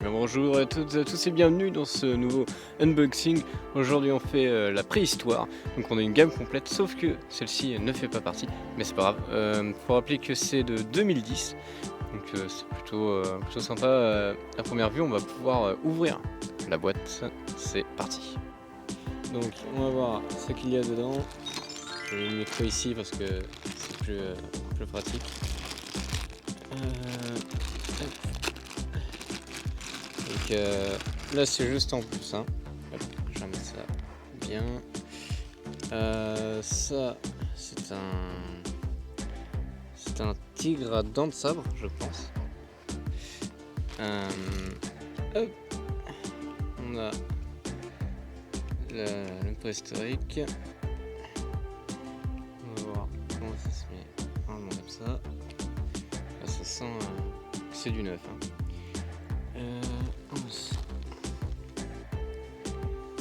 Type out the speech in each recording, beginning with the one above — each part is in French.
bonjour à toutes et à tous et bienvenue dans ce nouveau unboxing. Aujourd'hui on fait la préhistoire, donc on a une gamme complète sauf que celle-ci ne fait pas partie, mais c'est pas grave. Faut rappeler que c'est de 2010, donc c'est plutôt sympa. À première vue on va pouvoir ouvrir la boîte, c'est parti. Donc on va voir ce qu'il y a dedans. Je vais le mettre ici parce que c'est plus pratique. Donc là c'est juste en plus, hein. Hop, je vais mettre ça bien. Ça c'est un tigre à dents de sabre, je pense. Hop, on a le préhistorique. On va voir comment ça se met normalement comme ça. Là, ça sent que c'est du neuf, hein.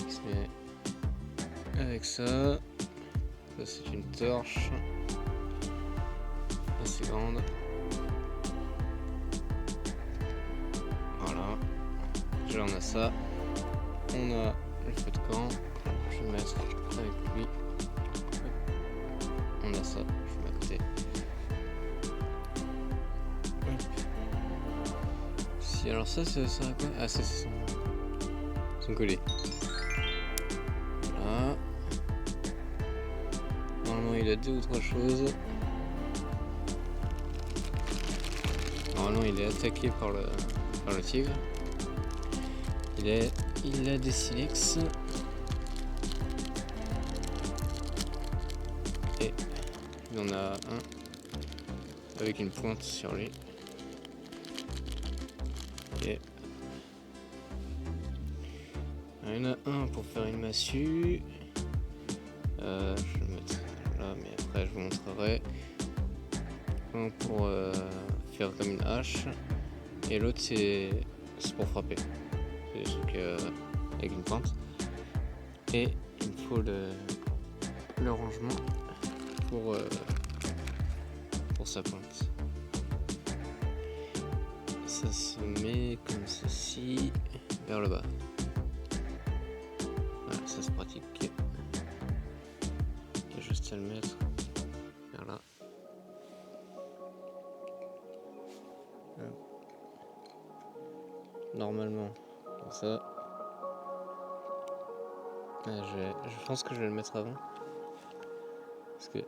Il se met avec ça. Ça c'est une torche assez grande. Voilà. Là on a ça. On a le feu de camp. Je vais le mettre avec lui. On a ça. Je le mets à côté. Si alors ça sert à quoi? Ah ça c'est son collet. Voilà. Normalement il a 2 ou 3 choses. Normalement il est attaqué par le tigre. Il a des silex. Et il en a un avec une pointe sur lui. Et il y en a un pour faire une massue. Je vais le mettre là, mais après je vous montrerai. Un pour faire comme une hache. Et l'autre c'est pour frapper. C'est des trucs avec une pointe. Et il me faut le rangement pour sa pointe. Ça se met comme ceci vers le bas. Voilà, ça c'est pratique. Il y a juste à le mettre vers là. Normalement, comme ça. Je pense que je vais le mettre avant. Parce que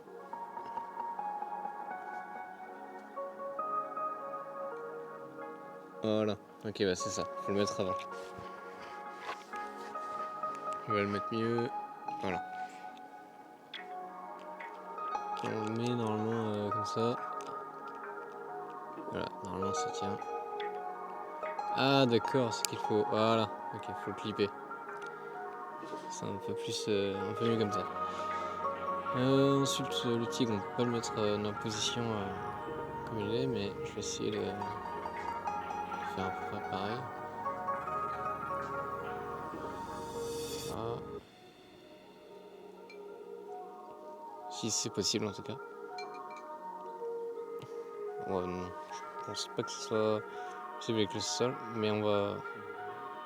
voilà, ok, bah c'est ça, faut le mettre avant. Je vais le mettre mieux, voilà. On le met normalement comme ça. Voilà, normalement ça tient. Ah d'accord, c'est qu'il faut, voilà, ok, faut le clipper. C'est un peu mieux comme ça. Ensuite, le tigre, on peut pas le mettre dans la position comme il est, mais je vais essayer de faire à peu près pareil. Voilà. Si c'est possible en tout cas. Ouais, non, je pense pas que ce soit possible avec le sol, mais on va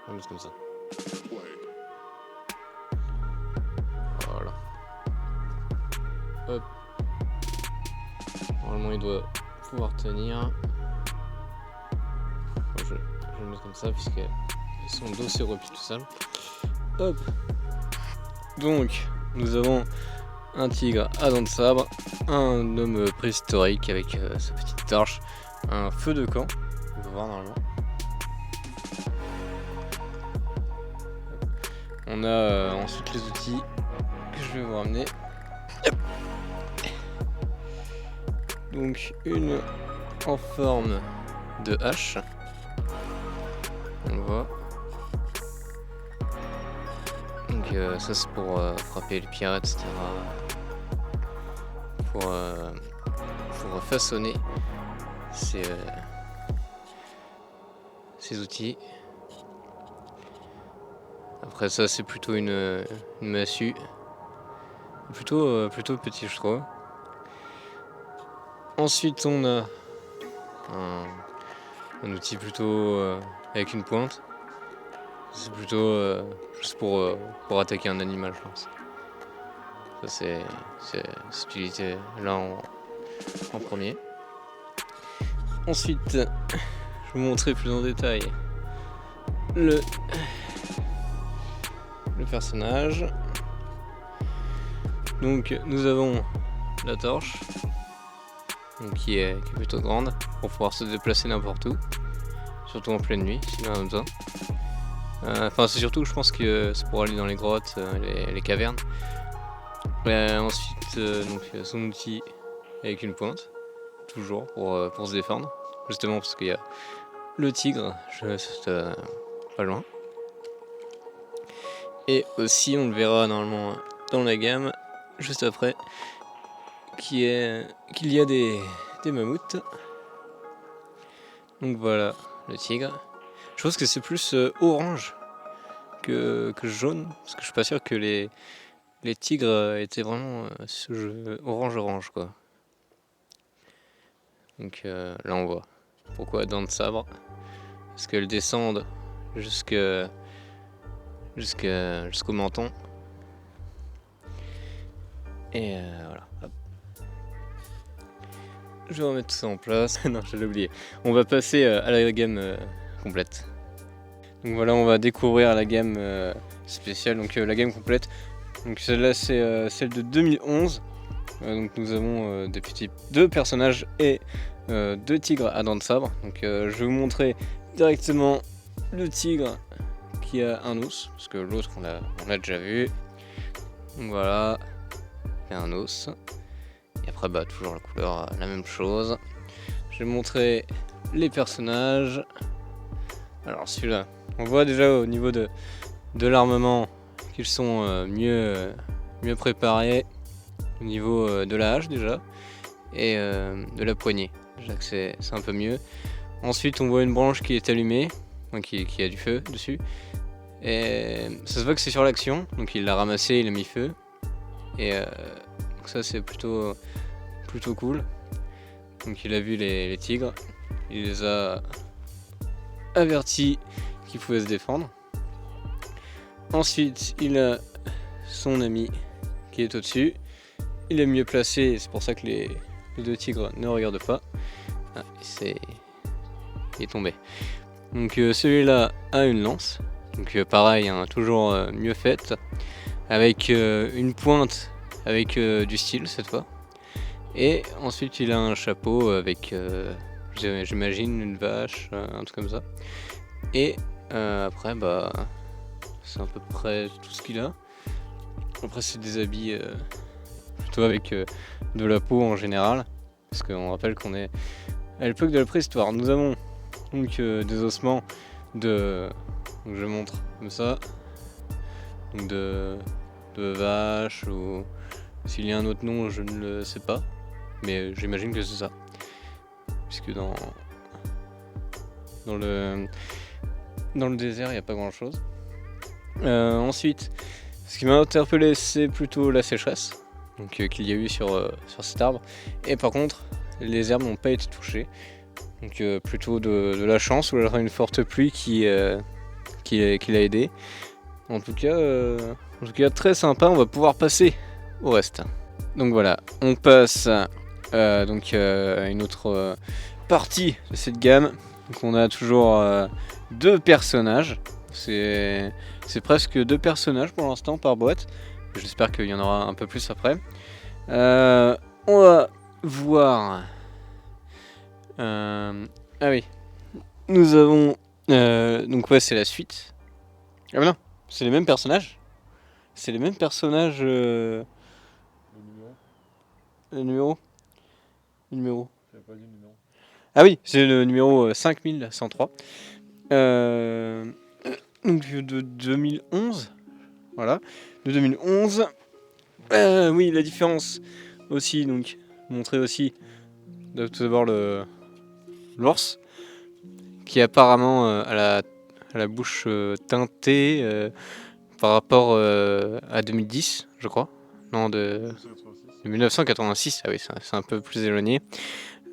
mettre comme ça. Voilà. Hop. Normalement il doit pouvoir tenir. Je vais le mettre comme ça puisque son dos s'est repli tout seul. Hop. Donc nous avons un tigre à dents de sabre, un homme préhistorique avec sa petite torche, un feu de camp, on peut voir normalement. On a ensuite les outils que je vais vous ramener. Donc une en forme de hache, on le voit. Donc ça c'est pour frapper les pirates, etc. Pour façonner ces outils. Après ça c'est plutôt une massue. Plutôt petit je trouve. Ensuite on a un outil plutôt avec une pointe. C'est plutôt juste pour attaquer un animal, je pense. Ça c'est cette utilité là en premier. Ensuite, je vais vous montrer plus en détail le personnage. Donc nous avons la torche, donc qui est plutôt grande pour pouvoir se déplacer n'importe où, surtout en pleine nuit si on en a besoin. Enfin c'est surtout, je pense que c'est pour aller dans les grottes, les cavernes. Ensuite donc son outil avec une pointe, toujours pour se défendre, justement parce qu'il y a le tigre juste pas loin. Et aussi on le verra normalement dans la gamme juste après qu'il y a des mammouths. Donc voilà le tigre. Je pense que c'est plus orange que jaune, parce que je suis pas sûr que les tigres étaient vraiment ce jeu orange quoi. Donc là on voit pourquoi dents de sabre, parce qu'elles descendent jusqu'au menton. Et voilà. Hop. Je vais remettre tout ça en place. Non, je l'ai oublié. On va passer à la gamme complète. Donc voilà, on va découvrir la gamme spéciale, donc la gamme complète. Donc celle-là, c'est celle de 2011. Donc nous avons deux personnages et deux tigres à dents de sabre. Donc je vais vous montrer directement le tigre qui a un os, parce que l'autre on l'a déjà vu. Donc voilà, il y a un os. Et après bah toujours la couleur, la même chose. Je vais montrer les personnages. Alors celui-là, on voit déjà au niveau de l'armement qu'ils sont mieux préparés au niveau de la hache déjà et de la poignée. Déjà que c'est un peu mieux. Ensuite on voit une branche qui est allumée, donc qui a du feu dessus. Et ça se voit que c'est sur l'action, donc il l'a ramassé, il a mis feu. Et donc ça c'est plutôt cool. Donc il a vu les tigres, il les a avertis qu'il pouvait se défendre. Ensuite il a son ami qui est au-dessus. Il est mieux placé, c'est pour ça que les deux tigres ne regardent pas. Ah, il est tombé. Donc celui-là a une lance. Donc pareil, hein, toujours mieux faite. Avec une pointe avec du style cette fois. Et ensuite il a un chapeau avec, j'imagine, une vache, un truc comme ça. Et après, bah, c'est à peu près tout ce qu'il a. Après c'est des habits plutôt avec de la peau en général. Parce qu'on rappelle qu'on est à l'époque de la préhistoire. Nous avons donc des ossements de... Donc je montre comme ça. Donc de vache, ou s'il y a un autre nom je ne le sais pas. Mais j'imagine que c'est ça. Puisque dans le désert il n'y a pas grand chose. Ensuite, ce qui m'a interpellé c'est plutôt la sécheresse. Donc qu'il y a eu sur cet arbre. Et par contre, les herbes n'ont pas été touchées. Donc plutôt de la chance, ou alors une forte pluie qui l'a aidé. En tout cas, très sympa. On va pouvoir passer au reste. Donc voilà, on passe à une autre partie de cette gamme. Donc on a toujours deux personnages. C'est presque deux personnages pour l'instant par boîte. J'espère qu'il y en aura un peu plus après. On va voir. Ah oui. Nous avons. Donc ouais, c'est la suite. Ah mais non, c'est les mêmes personnages. C'est les mêmes personnages. Le numéro. Le numéro. Pas dit numéro. Ah oui, c'est le numéro 5103. Donc de 2011. Voilà. De 2011. Oui, la différence aussi, donc montrer aussi tout d'abord l'ours qui apparemment a la bouche teintée par rapport à 2010, je crois. Non, de 1986. Ah oui, c'est un peu plus éloigné.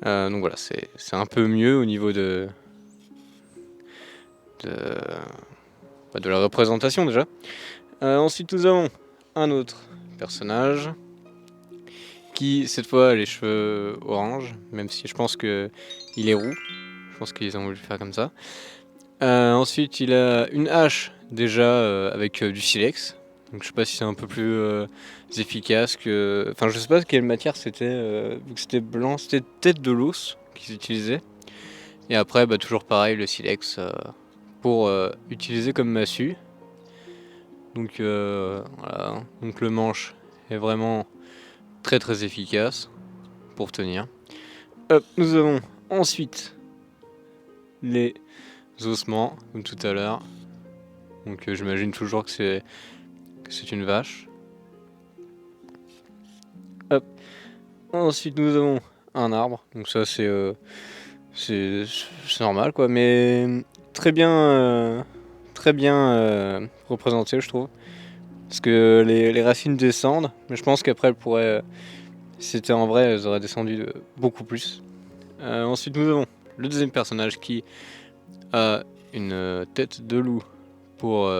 Donc voilà, c'est un peu mieux au niveau de de la représentation déjà. Ensuite nous avons un autre personnage qui cette fois a les cheveux orange, même si je pense qu'il est roux. Je pense qu'ils ont voulu le faire comme ça. Ensuite il a une hache déjà avec du silex. Donc je sais pas si c'est un peu plus efficace que... Enfin je sais pas quelle matière c'était, vu que c'était blanc, c'était peut-être de l'os qu'ils utilisaient. Et après toujours pareil le silex pour utiliser comme massue. Donc voilà, donc le manche est vraiment très efficace pour tenir. Hop, nous avons ensuite les ossements comme tout à l'heure. Donc j'imagine toujours que c'est une vache. Hop. Ensuite nous avons un arbre. Donc ça c'est normal quoi, mais très bien représenté je trouve. Parce que les racines descendent, mais je pense qu'après elles pourraient, si c'était en vrai, elles auraient descendu beaucoup plus. Ensuite nous avons le deuxième personnage qui a une tête de loup pour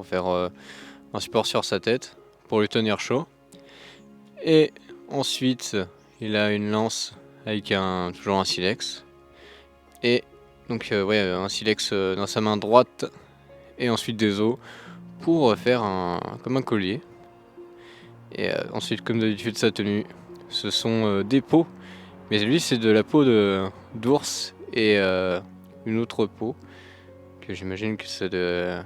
faire un support sur sa tête, pour lui tenir chaud. Et ensuite il a une lance avec toujours un silex. Et donc un silex dans sa main droite et ensuite des os pour faire comme un collier. Et ensuite comme d'habitude sa tenue ce sont des peaux, mais lui c'est de la peau d'ours et une autre peau que j'imagine que c'est de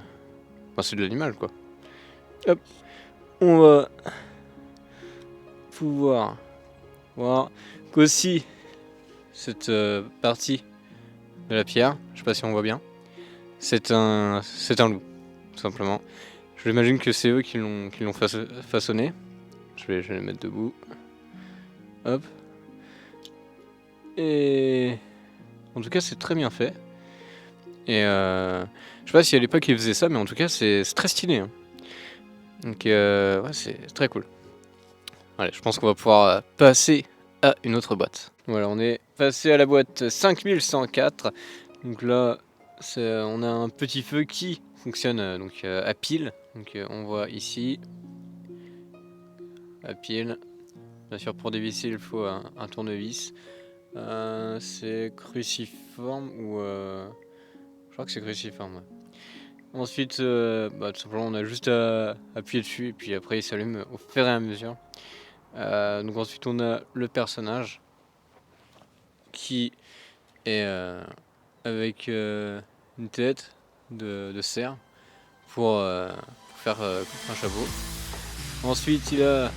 l'animal quoi. Hop, on va pouvoir voir qu'aussi cette partie de la pierre, je sais pas si on voit bien, c'est un loup, tout simplement. Je l'imagine que c'est eux qui l'ont façonné. Je vais le mettre debout. Hop. Et en tout cas c'est très bien fait. Et je sais pas si à l'époque ils faisaient ça, mais en tout cas c'est très stylé. Hein. Donc ouais, c'est très cool. Allez, je pense qu'on va pouvoir passer à une autre boîte. Voilà, on est passé à la boîte 5104. Donc là, on a un petit feu qui fonctionne à pile. Donc on voit ici, à pile. Bien sûr, pour dévisser, il faut un tournevis. C'est cruciforme ou... je crois que c'est cruciforme. Ouais. Ensuite, tout simplement, on a juste à appuyer dessus et puis après il s'allume au fur et à mesure. Donc ensuite, on a le personnage qui est avec une tête de cerf pour faire un chapeau. Ensuite, il a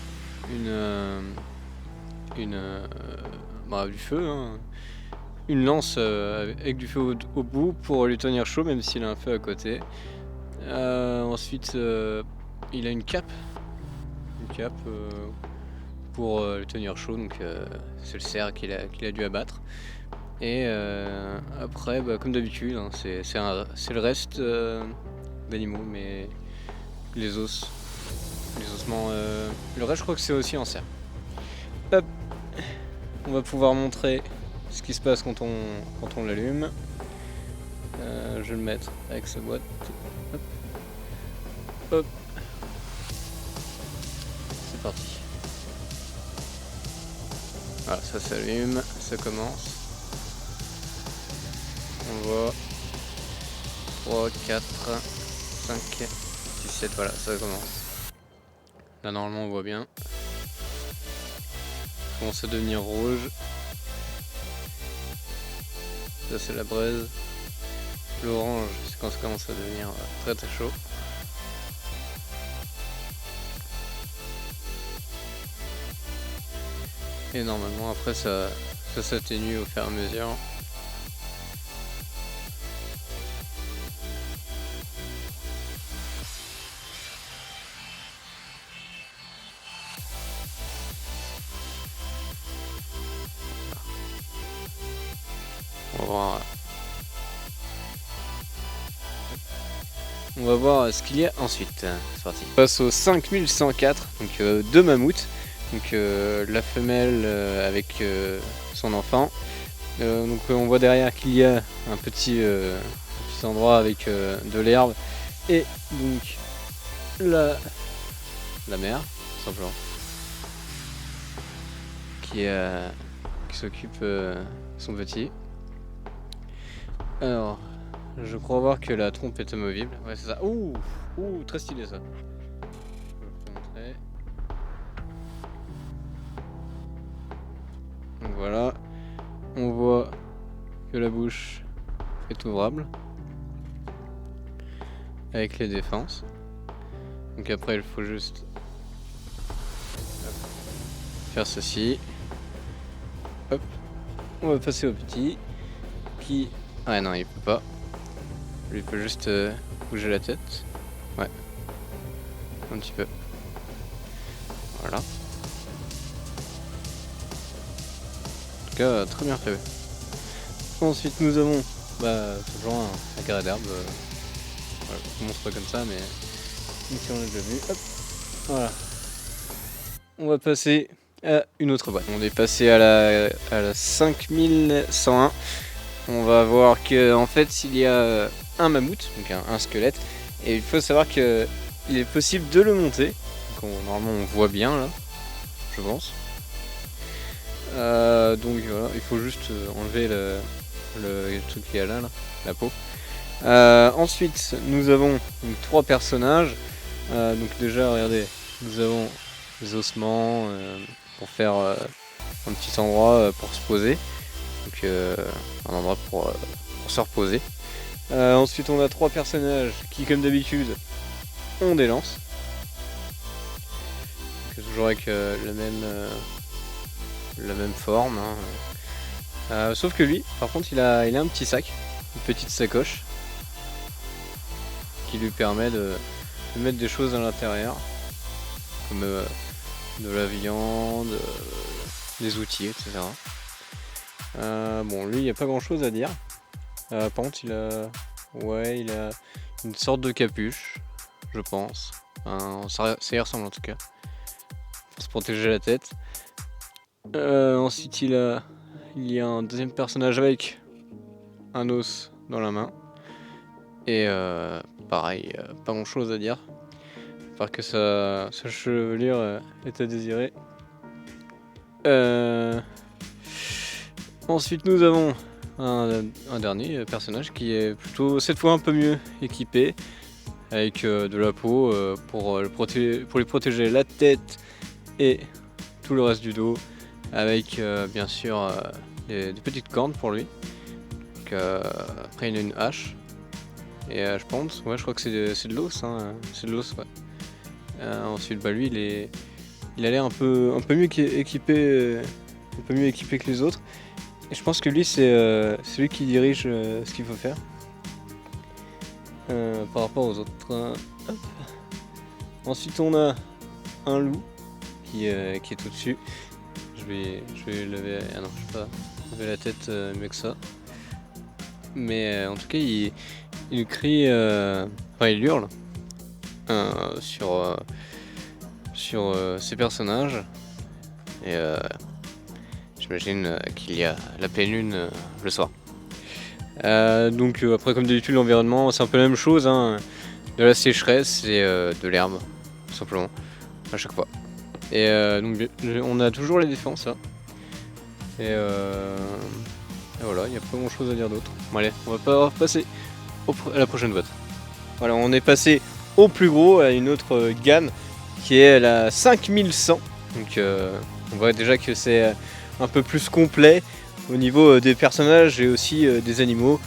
du feu, hein. Une lance avec du feu au bout pour lui tenir chaud, même s'il a un feu à côté. Ensuite, il a une cape pour le tenir chaud, donc c'est le cerf qu'il a dû abattre. Et après, comme d'habitude, hein, c'est le reste d'animaux, mais les ossements, le reste je crois que c'est aussi en cerf. Hop, on va pouvoir montrer ce qui se passe quand on l'allume. Je vais le mettre avec sa boîte. Hop. Hop. C'est parti. Voilà, ça s'allume, ça commence. On voit 3, 4, 5, 6, 7, voilà, ça commence. Là normalement on voit bien. Ça commence à devenir rouge. Ça c'est la braise. L'orange c'est quand ça commence à devenir très chaud. Et normalement après ça s'atténue au fur et à mesure. On va voir ce qu'il y a ensuite. C'est parti. On passe au 5104, donc deux mammouths. Donc la femelle avec son enfant. Donc on voit derrière qu'il y a un petit petit endroit avec de l'herbe et donc la mer, tout simplement, qui s'occupe son petit. Alors, je crois voir que la trompe est amovible. Ouais, c'est ça. Ouh, très stylé ça. Je vais vous montrer. Donc voilà, on voit que la bouche est ouvrable avec les défenses. Donc après, il faut juste faire ceci. Hop, on va passer au petit qui... Ah non, il peut pas. Lui il peut juste bouger la tête. Ouais, un petit peu. Voilà. En tout cas, très bien fait. Ensuite, nous avons toujours un carré d'herbe. Voilà, je vous montre pas comme ça, mais ici on l'a déjà vu. Hop, voilà. On va passer à une autre boîte. On est passé à la 5101. On va voir que en fait il y a un mammouth, donc un squelette, et il faut savoir que il est possible de le monter. Donc normalement on voit bien là, je pense. Donc voilà, il faut juste enlever le truc qui est là, la peau. Ensuite nous avons donc 3 personnages. Donc déjà regardez, nous avons des ossements pour faire un petit endroit pour se poser. Donc un endroit pour se reposer. Ensuite on a 3 personnages qui comme d'habitude ont des lances. Donc, toujours avec la même forme. Hein. Sauf que lui, par contre il a un petit sac, une petite sacoche qui lui permet de mettre des choses à l'intérieur. Comme de la viande, des outils, etc. Bon, lui, il n'y a pas grand chose à dire. Par contre, il a une sorte de capuche, je pense. Ça y ressemble en tout cas. Pour se protéger la tête. Ensuite, il y a un deuxième personnage avec un os dans la main. Et pareil, pas grand chose à dire. À part que sa chevelure est à désirer. Ensuite nous avons un dernier personnage qui est plutôt cette fois un peu mieux équipé. Avec de la peau pour lui protéger la tête et tout le reste du dos. Avec bien sûr des petites cornes pour lui. Donc, après il a une hache. Et je pense, ouais je crois que c'est de l'os, hein. C'est de l'os, ouais. Ensuite, lui, il a l'air un peu mieux équipé, un peu mieux équipé que les autres. Et je pense que lui, c'est lui qui dirige ce qu'il faut faire par rapport aux autres. Hop. Ensuite, on a un loup qui est au-dessus. Je vais lever. Ah non, je vais pas lever la tête mieux que ça. Mais en tout cas, il crie. Enfin, il hurle. Sur ces personnages et j'imagine qu'il y a la pleine lune le soir. Donc après comme d'habitude l'environnement c'est un peu la même chose, hein, de la sécheresse et de l'herbe tout simplement à chaque fois. Et donc on a toujours les défenses là. Et voilà, il n'y a pas grand chose à dire d'autre. Bon allez, on va passer à la prochaine boîte. Voilà, on est passé au plus gros, à une autre gamme qui est la 5100. Donc on voit déjà que c'est un peu plus complet au niveau des personnages et aussi des animaux.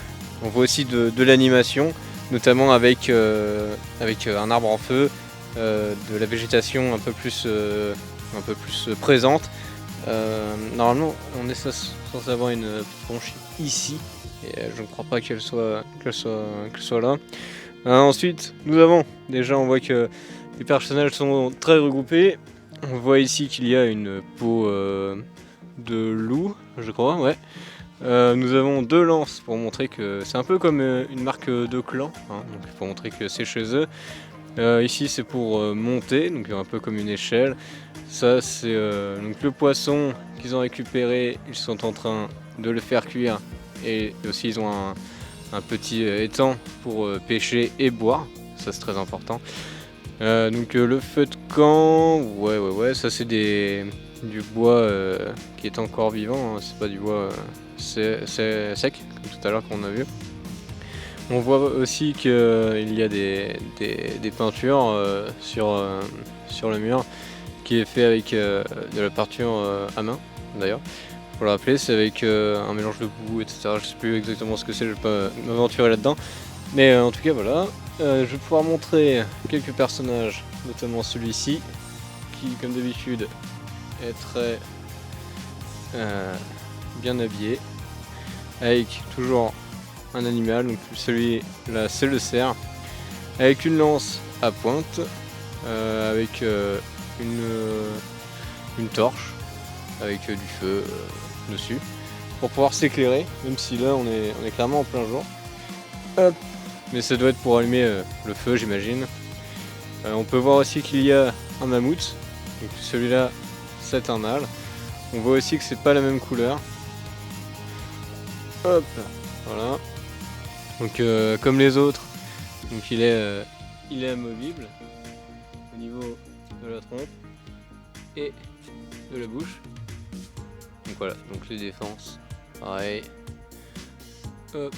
On voit aussi de l'animation, notamment avec un arbre en feu, de la végétation un peu plus présente. Normalement on est censé avoir une branche ici et je ne crois pas qu'elle soit là. Ensuite, on voit que les personnages sont très regroupés. On voit ici qu'il y a une peau de loup, je crois, ouais. Nous avons 2 lances pour montrer que c'est un peu comme une marque de clan, hein, donc pour montrer que c'est chez eux. Ici, c'est pour monter, donc un peu comme une échelle. Ça, c'est donc le poisson qu'ils ont récupéré. Ils sont en train de le faire cuire et aussi ils ont un petit étang pour pêcher et boire, ça c'est très important. Donc le feu de camp, ouais, ça c'est du bois qui est encore vivant, hein. C'est pas du bois c'est sec, comme tout à l'heure qu'on a vu. On voit aussi qu'il y a des peintures sur le mur qui est fait avec de la peinture à main d'ailleurs. Pour le rappeler, c'est avec un mélange de boue, etc. Je sais plus exactement ce que c'est, je vais pas m'aventurer là-dedans. Mais en tout cas voilà, je vais pouvoir montrer quelques personnages, notamment celui-ci, qui comme d'habitude est très bien habillé, avec toujours un animal, donc celui-là c'est le cerf, avec une lance à pointe, avec une torche, avec du feu dessus, pour pouvoir s'éclairer, même si là on est clairement en plein jour. Hop. Mais ça doit être pour allumer le feu, j'imagine. On peut voir aussi qu'il y a un mammouth, donc celui-là c'est un mâle. On voit aussi que c'est pas la même couleur. Hop, voilà. Donc comme les autres, donc il est amovible au niveau de la trompe et de la bouche. Donc voilà, donc les défenses, pareil. Hop.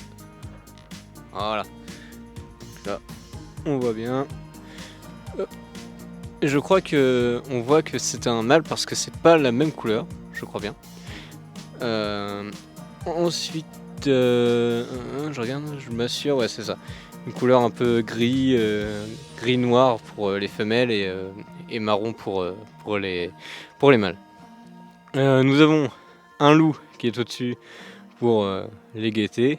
Voilà. Donc là, on voit bien. Hop. Et je crois que on voit que c'est un mâle parce que c'est pas la même couleur, je crois bien. Ensuite, je regarde, je m'assure, ouais c'est ça. Une couleur un peu gris noir pour les femelles et marron pour les mâles. Nous avons un loup qui est au-dessus pour les guetter.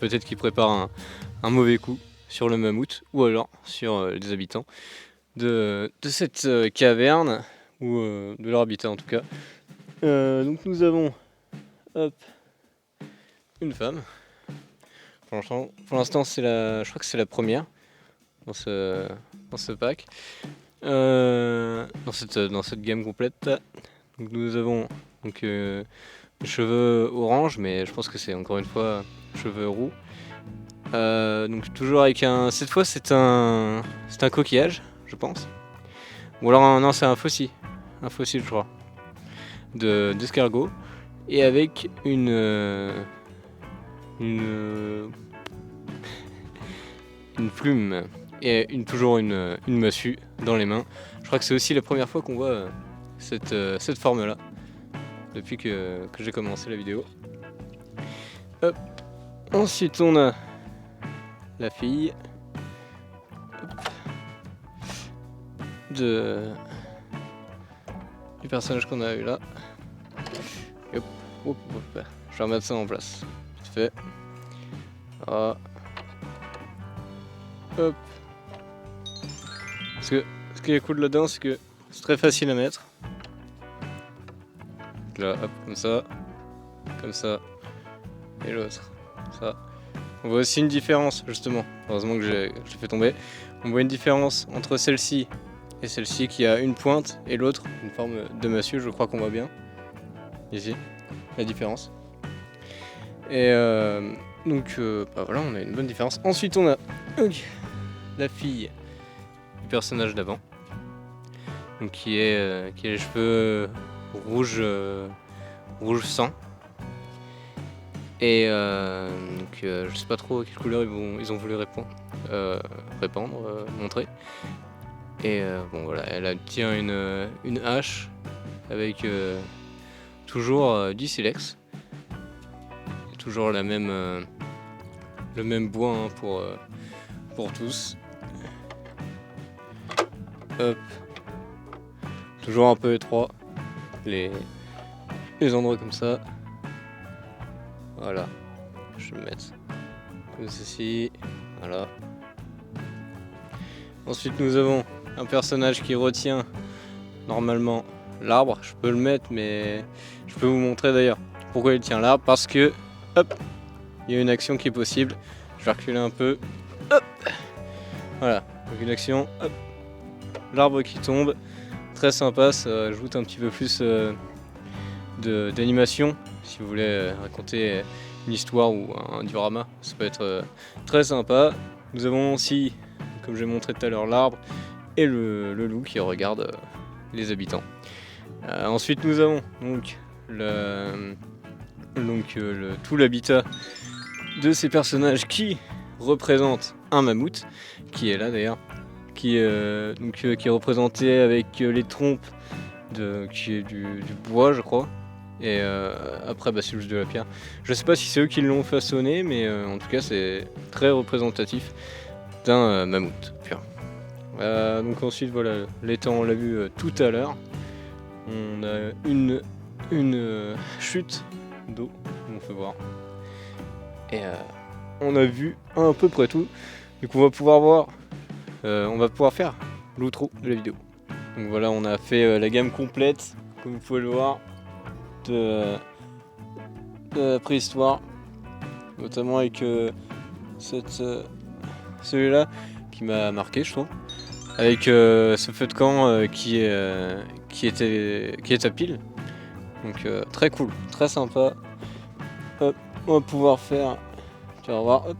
Peut-être qu'il prépare un mauvais coup sur le mammouth ou alors sur les habitants de cette caverne ou de leur habitat en tout cas. Donc nous avons une femme. Pour l'instant je crois que c'est la première dans ce pack. Dans cette gamme complète. Donc nous avons cheveux orange, mais je pense que c'est encore une fois cheveux roux. Donc toujours avec cette fois c'est un coquillage, je pense. Ou alors non, c'est un fossile je crois, d'escargot, et avec une plume et toujours une massue dans les mains. Je crois que c'est aussi la première fois qu'on voit cette forme là depuis que j'ai commencé la vidéo. Hop. Ensuite on a la fille du personnage qu'on a eu là. Hop. Je vais remettre ça en place. Vite fait. Voilà. Hop. Ce qui est cool là-dedans, c'est que c'est très facile à mettre. Là, hop, comme ça, et l'autre, ça. On voit aussi une différence, justement. Heureusement que j'ai fait tomber. On voit une différence entre celle-ci et celle-ci qui a une pointe et l'autre une forme de massue. Je crois qu'on voit bien ici la différence. Et donc voilà, on a une bonne différence. Ensuite, on a la fille du personnage d'avant, donc qui a les cheveux rouge sang. Et donc je sais pas trop quelle couleur ils ont voulu montrer. Et bon voilà, elle tient une hache avec toujours du silex. Et toujours le même bois hein, pour tous. Hop. Toujours un peu étroit les endroits comme ça. Voilà, je vais me mettre comme ceci, voilà. Ensuite nous avons un personnage qui retient normalement l'arbre. Je peux le mettre, mais je peux vous montrer d'ailleurs pourquoi il tient l'arbre. Parce que, hop, il y a une action qui est possible. Je vais reculer un peu, hop. Voilà, donc une action, hop, l'arbre qui tombe. Très sympa, ça ajoute un petit peu plus d'animation. Si vous voulez raconter une histoire ou un diorama, ça peut être très sympa. Nous avons aussi, comme j'ai montré tout à l'heure, l'arbre et le loup qui regarde les habitants. Ensuite nous avons donc tout l'habitat de ces personnages qui représentent un mammouth, qui est là d'ailleurs, qui est représenté avec les trompes qui est du bois, je crois. Et après c'est juste de la pierre. Je sais pas si c'est eux qui l'ont façonné, mais en tout cas c'est très représentatif d'un mammouth pur. Donc ensuite voilà, l'étang on l'a vu tout à l'heure. On a une chute d'eau, on peut voir. Et on a vu à peu près tout. Donc on va pouvoir faire l'outro de la vidéo. Donc voilà, on a fait la gamme complète, comme vous pouvez le voir, de la préhistoire, notamment avec celui-là qui m'a marqué, je trouve, avec ce feu de camp qui est à pile. Donc très cool, très sympa. Hop, on va pouvoir faire, tu vas voir. Hop.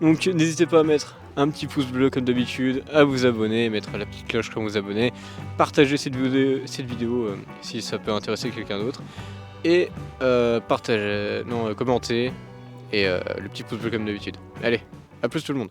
Donc n'hésitez pas à mettre un petit pouce bleu comme d'habitude, à vous abonner, mettre la petite cloche quand vous abonnez, partager cette vidéo si ça peut intéresser quelqu'un d'autre, et commenter, et le petit pouce bleu comme d'habitude. Allez, à plus tout le monde.